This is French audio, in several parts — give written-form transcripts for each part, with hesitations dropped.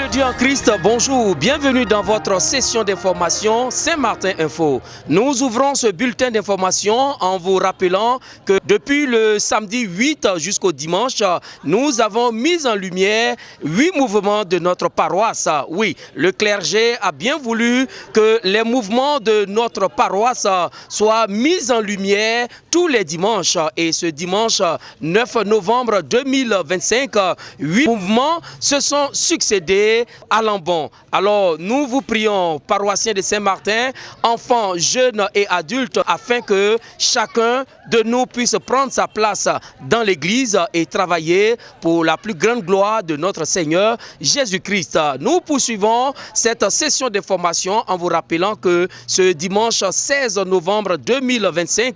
Bien-aimés de Dieu en Christ, bonjour, bienvenue dans votre session d'information Saint-Martin Info. Nous ouvrons ce bulletin d'information en vous rappelant que depuis le samedi 8 jusqu'au dimanche, nous avons mis en lumière 8 mouvements de notre paroisse. Oui, le clergé a bien voulu que les mouvements de notre paroisse soient mis en lumière tous les dimanches. Et ce dimanche 9 novembre 2025, 8 mouvements se sont succédés à Lambon. Alors, nous vous prions, paroissiens de Saint-Martin, enfants, jeunes et adultes, afin que chacun de nous puisse prendre sa place dans l'église et travailler pour la plus grande gloire de notre Seigneur Jésus-Christ. Nous poursuivons cette session d'information en vous rappelant que ce dimanche 16 novembre 2025,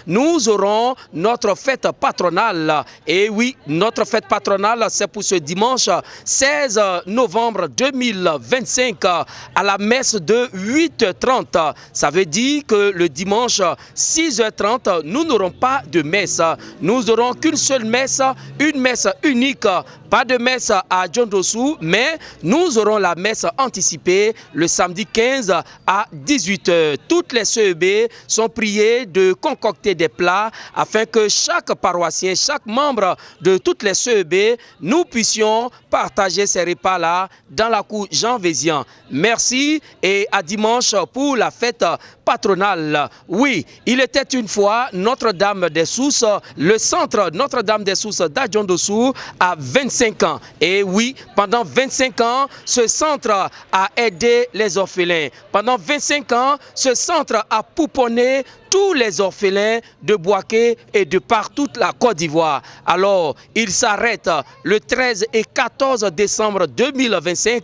nous aurons notre fête patronale. Et oui, notre fête patronale, c'est pour ce dimanche 16 novembre 2025 à la messe de 8h30. Ça veut dire que le dimanche 6h30, nous n'aurons pas de messe. Nous n'aurons qu'une seule messe, une messe unique. Pas de messe à John Dossou, mais nous aurons la messe anticipée le samedi 15 à 18h. Toutes les CEB sont priées de concocter des plats afin que chaque paroissien, chaque membre de toutes les CEB, nous puissions partager ces repas-là dans la cour Jean Vézian. Merci et à dimanche pour la fête patronale. Oui, il était une fois Notre-Dame des Sousses, le centre Notre-Dame des Sousses d'Adjon Dossou a 25 ans. Et oui, pendant 25 ans, ce centre a aidé les orphelins. Pendant 25 ans, ce centre a pouponné tous les orphelins de Boaké et de partout la Côte d'Ivoire. Alors, il s'arrête le 13 et 14 décembre 2025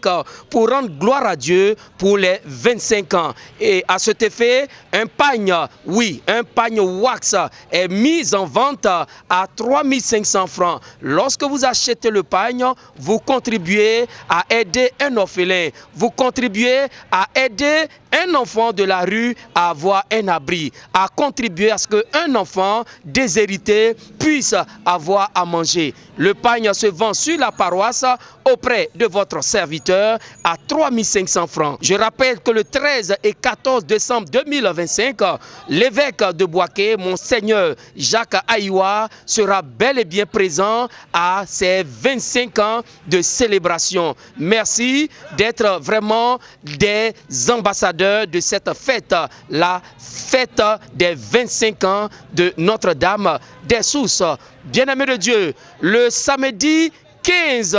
pour rendre gloire à Dieu pour les 25 ans. Et à cet effet, un pagne, oui, un pagne wax est mis en vente à 3500 francs. Lorsque vous achetez le pagne, vous contribuez à aider un orphelin. Vous contribuez à aider un enfant de la rue à avoir un abri, à contribuer à ce qu'un enfant déshérité puisse avoir à manger. Le pagne se vend sur la paroisse auprès de votre serviteur à 3500 francs. Je rappelle que le 13 et 14 décembre 2025, l'évêque de Boaké, Monseigneur Jacques Aïwa, sera bel et bien présent à ces 25 ans de célébration. Merci d'être vraiment des ambassadeurs de cette fête, la fête des 25 ans de Notre-Dame des Sousses. Bien-aimés de Dieu, le samedi 15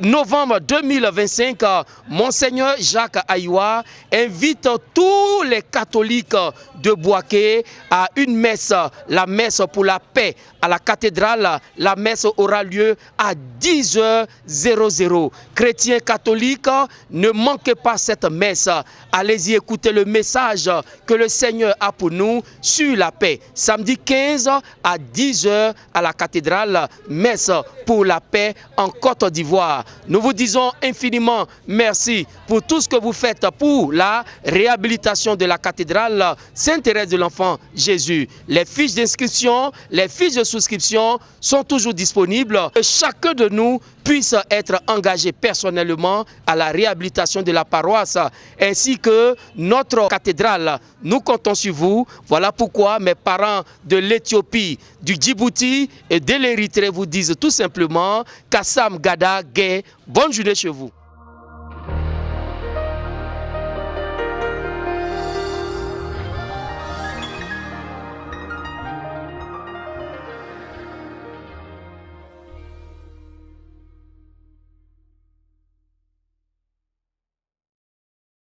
novembre 2025, Monseigneur Jacques Aïwa invite tous les catholiques de Boaké à une messe, la messe pour la paix à la cathédrale. La messe aura lieu à 10h00. Chrétiens catholiques, ne manquez pas cette messe. Allez-y écouter le message que le Seigneur a pour nous sur la paix. Samedi 15 à 10h à la cathédrale, messe pour la paix en Côte d'Ivoire. Nous vous disons infiniment merci pour tout ce que vous faites pour la réhabilitation de la cathédrale Sainte-Thérèse de l'Enfant Jésus. Les fiches d'inscription, les fiches de souscription sont toujours disponibles. Que chacun de nous puisse être engagé personnellement à la réhabilitation de la paroisse ainsi que notre cathédrale. Nous comptons sur vous. Voilà pourquoi mes parents de l'Éthiopie, du Djibouti et de l'Érythrée vous disent tout simplement Kassam Gada Gay. Bonne journée chez vous.